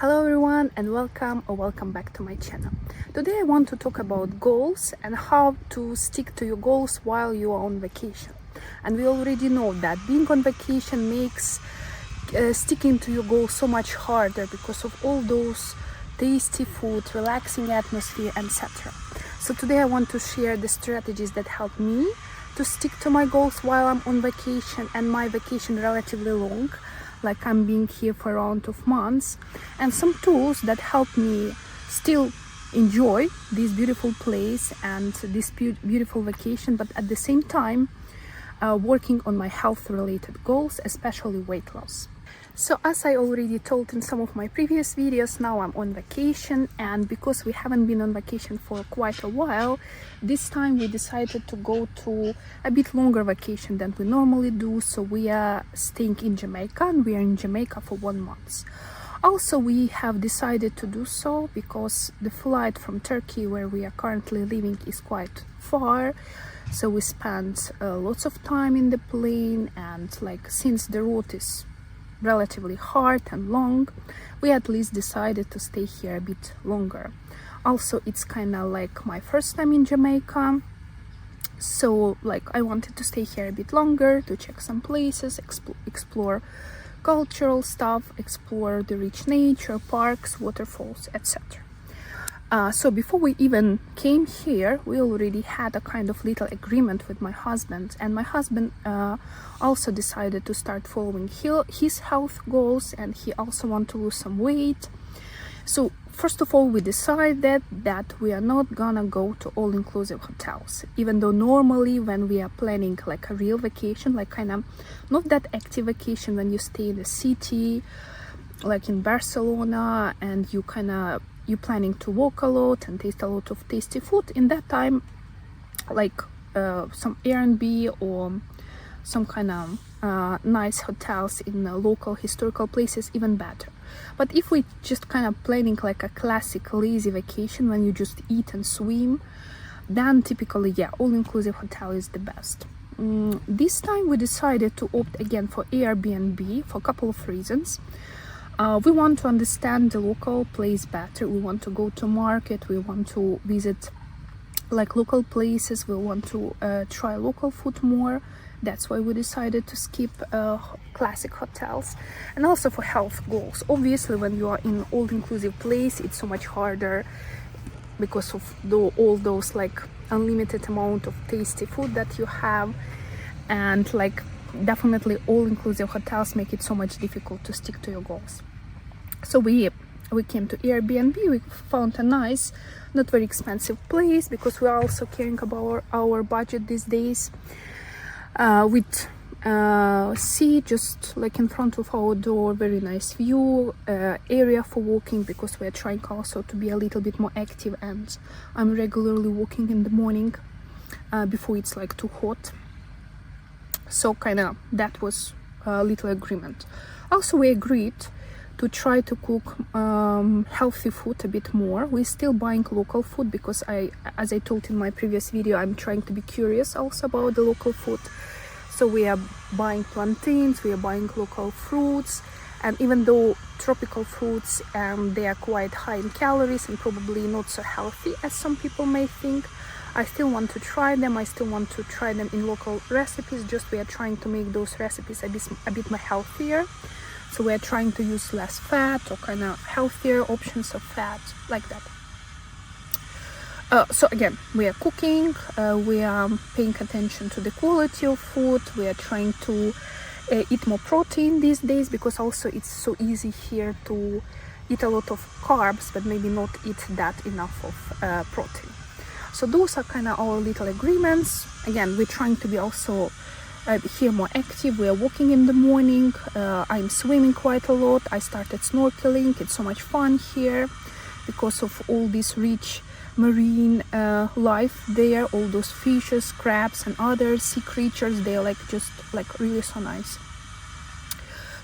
Hello everyone and welcome back to my channel. Today I want to talk about goals and how to stick to your goals while you are on vacation. And we already know that being on vacation makes sticking to your goals so much harder because of all those tasty food, relaxing atmosphere, etc. So today I want to share the strategies that help me to stick to my goals while I'm on vacation, and my vacation relatively long, like I'm being here for around 2 months, and some tools that help me still enjoy this beautiful place and this beautiful vacation, but at the same time working on my health related goals, especially weight loss. So as I already told in some of my previous videos, now I'm on vacation, and because we haven't been on vacation for quite a while, this time we decided to go to a bit longer vacation than we normally do. So we are staying in Jamaica, and we are in Jamaica for 1 month. Also, we have decided to do so because the flight from Turkey, where we are currently living, is quite far. So we spent lots of time in the plane, and since the route is relatively hard and long, we at least decided to stay here a bit longer. Also, it's kind of like my first time in Jamaica, so I wanted to stay here a bit longer to check some places, explore cultural stuff, explore the rich nature, parks, waterfalls, etc. So before we even came here, we already had a kind of little agreement with my husband, and my husband also decided to start following his health goals, and he also want to lose some weight. So first of all, we decided that we are not gonna go to all-inclusive hotels, even though normally when we are planning a real vacation, kind of not that active vacation, when you stay in the city, like in Barcelona, and you're planning to walk a lot and taste a lot of tasty food. In that time, some Airbnb or some kind of nice hotels in local historical places, even better. But if we just kind of planning a classic lazy vacation when you just eat and swim, then typically, yeah, all-inclusive hotel is the best. This time we decided to opt again for Airbnb for a couple of reasons. We want to understand the local place better. We want to go to market. We want to visit local places. We want to try local food more. That's why we decided to skip classic hotels. And also for health goals. Obviously, when you are in all-inclusive place, it's so much harder because of all those unlimited amount of tasty food that you have, and definitely all-inclusive hotels make it so much difficult to stick to your goals. So we came to Airbnb. We found a nice, not very expensive place, because we are also caring about our budget these days, with sea just in front of our door, very nice view, area for walking, because we are trying also to be a little bit more active, and I'm regularly walking in the morning before it's too hot. So that was a little agreement. Also, we agreed to try to cook healthy food a bit more. We're still buying local food because as I told in my previous video, I'm trying to be curious also about the local food. So we are buying plantains, we are buying local fruits, and even though tropical fruits, they are quite high in calories and probably not so healthy as some people may think, I still want to try them. I still want to try them in local recipes. Just we are trying to make those recipes a bit more healthier. So we are trying to use less fat, or kind of healthier options of fat, like that. So again, we are cooking, we are paying attention to the quality of food. We are trying to eat more protein these days, because also it's so easy here to eat a lot of carbs, but maybe not eat that enough of protein. So those are kind of our little agreements. Again, we're trying to be also here more active. We are walking in the morning. I'm swimming quite a lot. I started snorkeling. It's so much fun here because of all this rich marine life there. All those fishes, crabs, and other sea creatures. They are just really so nice.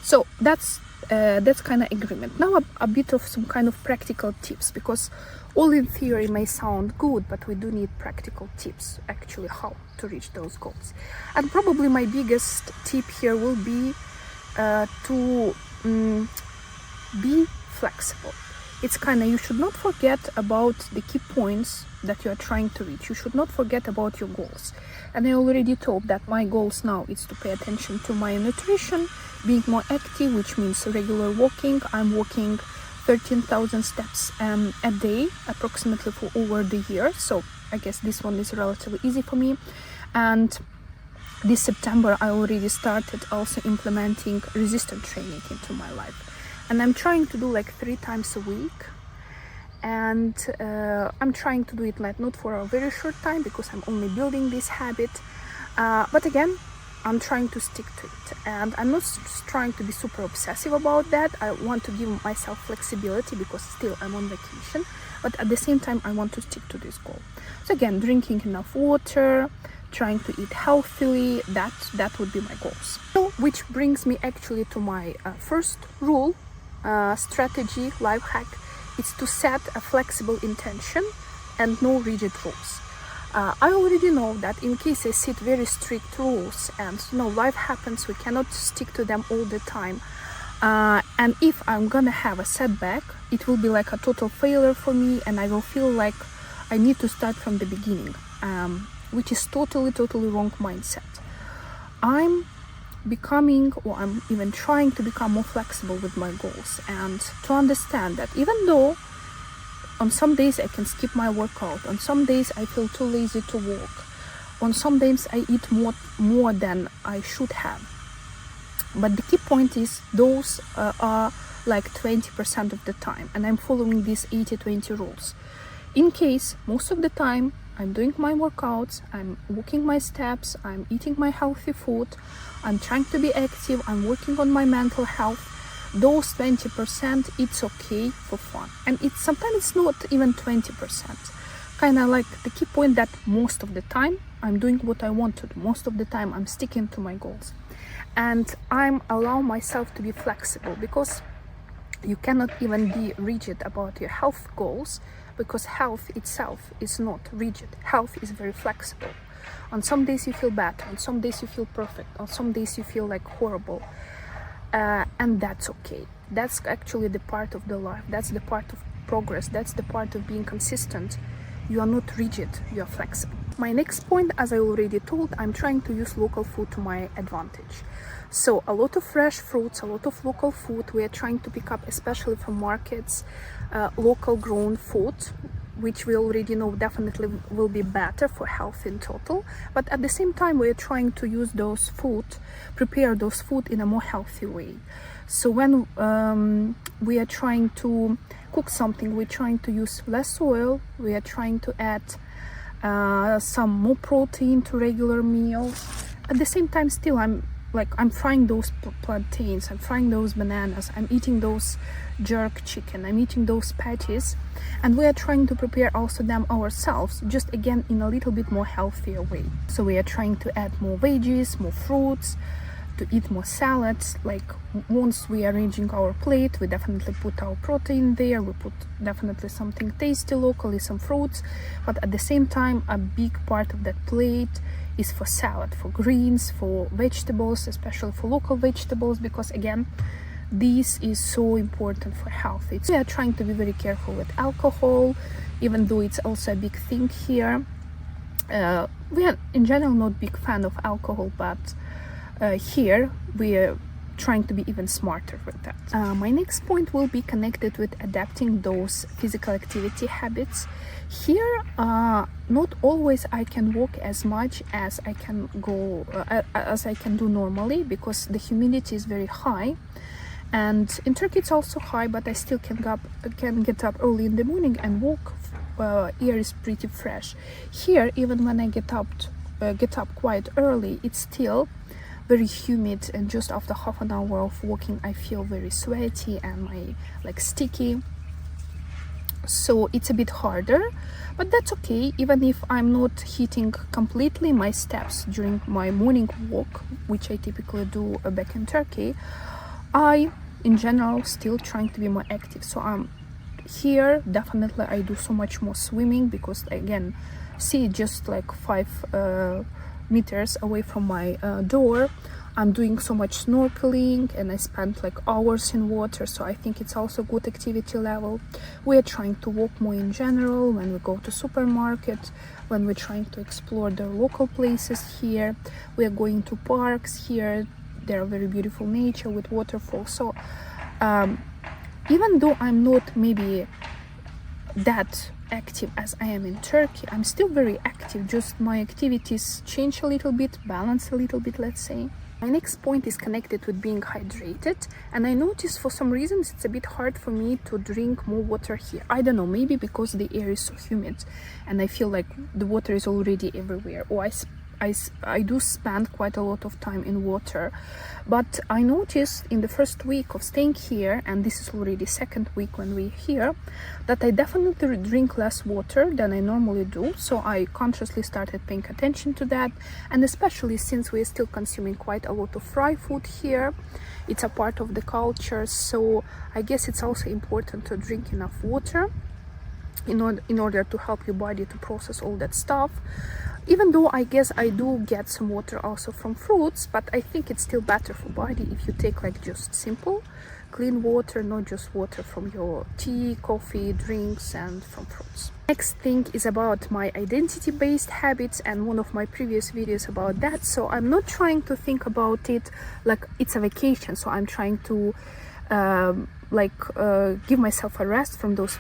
So that's kind of agreement. Now a bit of some kind of practical tips, because all in theory may sound good, but we do need practical tips actually how to reach those goals. And probably my biggest tip here will be to be flexible. It's kind of, you should not forget about the key points that you are trying to reach. You should not forget about your goals. And I already told that my goals now is to pay attention to my nutrition, being more active, which means regular walking. I'm walking 13,000 steps a day, approximately, for over the year. So I guess this one is relatively easy for me. And this September, I already started also implementing resistance training into my life. And I'm trying to do like 3 times a week. And I'm trying to do it like not for a very short time, because I'm only building this habit. But again, I'm trying to stick to it. And I'm not trying to be super obsessive about that. I want to give myself flexibility, because still I'm on vacation. But at the same time, I want to stick to this goal. So again, drinking enough water, trying to eat healthily, that would be my goals. So, which brings me actually to my first rule, strategy, life hack. It's to set a flexible intention and no rigid rules. I already know that in case I set very strict rules, and life happens, we cannot stick to them all the time. And if I'm gonna have a setback, it will be like a total failure for me, and I will feel like I need to start from the beginning, which is totally wrong mindset. I'm becoming, or I'm even trying to become more flexible with my goals, and to understand that even though on some days I can skip my workout, on some days I feel too lazy to walk, on some days I eat more than I should have, but the key point is those are like 20% of the time, and I'm following these 80-20 rules. In case most of the time I'm doing my workouts, I'm walking my steps, I'm eating my healthy food, I'm trying to be active, I'm working on my mental health, those 20%, it's okay for fun. And it's sometimes it's not even 20%. Kind of like the key point that most of the time I'm doing what I want to do. Most of the time I'm sticking to my goals. And I'm allowing myself to be flexible, because you cannot even be rigid about your health goals, because health itself is not rigid. Health is very flexible. On some days you feel better, on some days you feel perfect, on some days you feel like horrible, and that's okay. That's actually the part of the life. That's the part of progress. That's the part of being consistent. You are not rigid, you are flexible. My next point, as I already told, I'm trying to use local food to my advantage. So a lot of fresh fruits, a lot of local food we are trying to pick up, especially from markets, local grown food, which we already know definitely will be better for health in total. But at the same time, we are trying to use those food, prepare those food in a more healthy way. So when we are trying to cook something, we're trying to use less oil, we are trying to add some more protein to regular meals. At the same time, still I'm frying those plantains, I'm frying those bananas, I'm eating those jerk chicken, I'm eating those patties, and we are trying to prepare also them ourselves, just again in a little bit more healthier way. So we are trying to add more veggies, more fruits, to eat more salads. Like once we are arranging our plate, we definitely put our protein there, we put definitely something tasty locally, some fruits, but at the same time a big part of that plate is for salad, for greens, for vegetables, especially for local vegetables, because again this is so important for health. We are trying to be very careful with alcohol, even though it's also a big thing here. We are in general not big fan of alcohol, but here we are trying to be even smarter with that. My next point will be connected with adapting those physical activity habits. Here, not always I can walk as much as I can go as I can do normally, because the humidity is very high, and in Turkey it's also high, but I still can get up early in the morning and walk. Air is pretty fresh. Here, even when I get up quite early, it's still very humid, and just after half an hour of walking I feel very sweaty and sticky. So it's a bit harder, but that's okay. Even if I'm not hitting completely my steps during my morning walk, which I typically do back in Turkey, I in general still trying to be more active. So I'm here definitely I do so much more swimming, because again, see, just like 5 meters away from my door I'm doing so much snorkeling and I spent like hours in water, so I think it's also good activity level. We're trying to walk more in general when we go to supermarket, when we're trying to explore the local places here. We're going to parks here. There are very beautiful nature with waterfalls. So even though I'm not maybe that active as I am in Turkey, I'm still very active, just my activities change a little bit, balance a little bit, let's say. My next point is connected with being hydrated, and I noticed for some reasons it's a bit hard for me to drink more water here. I don't know, maybe because the air is so humid and I feel like the water is already everywhere, or I do spend quite a lot of time in water. But I noticed in the first week of staying here, and this is already second week when we're here, that I definitely drink less water than I normally do. So I consciously started paying attention to that, and especially since we're still consuming quite a lot of fried food here, it's a part of the culture. So I guess it's also important to drink enough water in order to help your body to process all that stuff. Even though I guess I do get some water also from fruits, but I think it's still better for body if you take like just simple clean water, not just water from your tea, coffee, drinks and from fruits. Next thing is about my identity based habits, and one of my previous videos about that. So I'm not trying to think about it like it's a vacation, so I'm trying to give myself a rest from those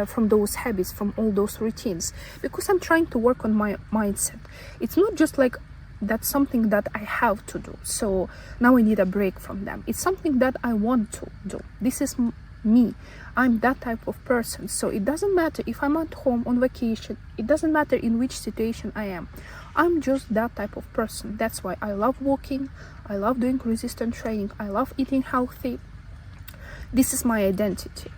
from those habits, from all those routines, because I'm trying to work on my mindset. It's not just like that's something that I have to do, so now I need a break from them. It's something that I want to do. This is me. I'm that type of person. So it doesn't matter if I'm at home on vacation, it doesn't matter in which situation I am. I'm just that type of person. That's why I love walking, I love doing resistance training, I love eating healthy. This is my identity,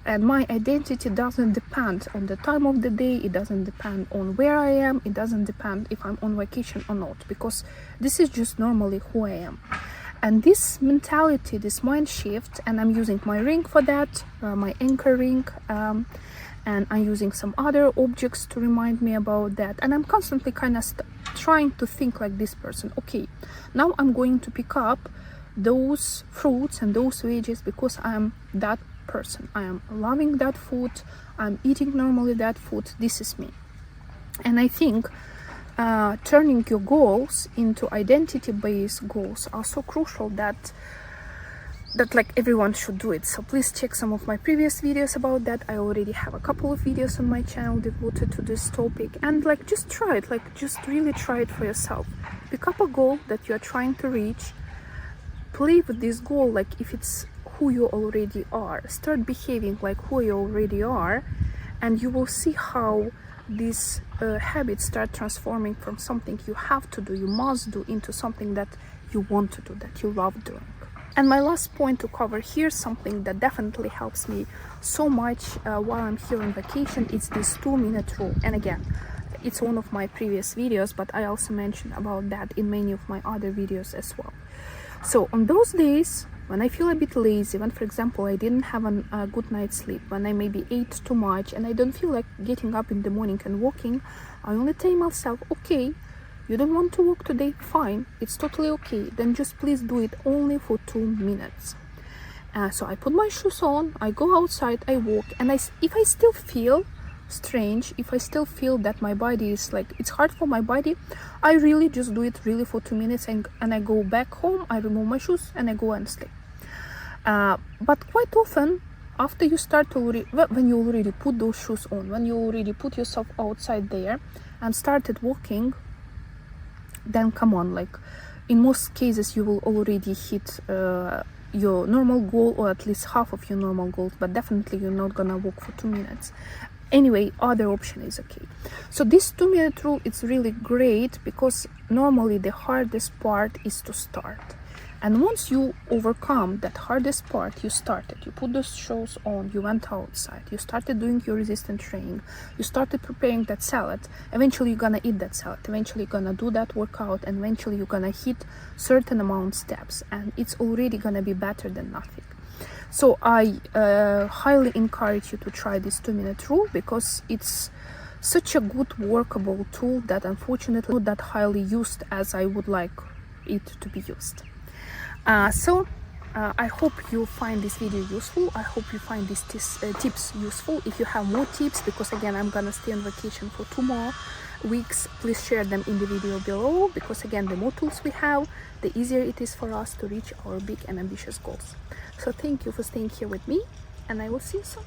and my identity doesn't depend on the time of the day, it doesn't depend on where I am, it doesn't depend if I'm on vacation or not, because this is just normally who I am. And this mentality, this mind shift, and I'm using my ring for that, my anchor ring, and I'm using some other objects to remind me about that, and I'm constantly kind of trying to think like this person. Okay, now I'm going to pick up those fruits and those veggies because I'm that person. I am loving that food, I'm eating normally that food. This is me. And I think turning your goals into identity based goals are so crucial that like everyone should do it. So please check some of my previous videos about that. I already have a couple of videos on my channel devoted to this topic, and like just try it, like just really try it for yourself. Pick up a goal that you are trying to reach, play with this goal like if it's who you already are. Start behaving like who you already are, and you will see how these habits start transforming from something you have to do, you must do, into something that you want to do, that you love doing. And my last point to cover here, something that definitely helps me so much while I'm here on vacation, is this 2-minute rule. And again, it's one of my previous videos, but I also mentioned about that in many of my other videos as well. So on those days when I feel a bit lazy, when for example I didn't have a good night's sleep, when I maybe ate too much and I don't feel like getting up in the morning and walking, I only tell myself, okay, you don't want to walk today, fine, it's totally okay, then just please do it only for 2 minutes. So I put my shoes on, I go outside, I walk, and if I still feel strange, if I still feel that my body is like it's hard for my body, I really just do it really for 2 minutes, and I go back home, I remove my shoes and I go and sleep. But quite often after you start to when you already put those shoes on, when you already put yourself outside there and started walking, then come on, like in most cases you will already hit your normal goal, or at least half of your normal goals, but definitely you're not gonna walk for 2 minutes. Anyway, other option is okay. So this 2-minute rule, it's really great because normally the hardest part is to start. And once you overcome that hardest part, you started, you put those shoes on, you went outside, you started doing your resistance training, you started preparing that salad, eventually you're gonna eat that salad, eventually you're gonna do that workout, and eventually you're gonna hit certain amount steps, and it's already gonna be better than nothing. So I highly encourage you to try this 2-minute rule, because it's such a good workable tool that unfortunately not that highly used as I would like it to be used. I hope you find this video useful. I hope you find these tips useful. If you have more tips, because again I'm gonna stay on vacation for 2 more weeks, please share them in the video below, because again the more tools we have, the easier it is for us to reach our big and ambitious goals. So thank you for staying here with me, and I will see you soon.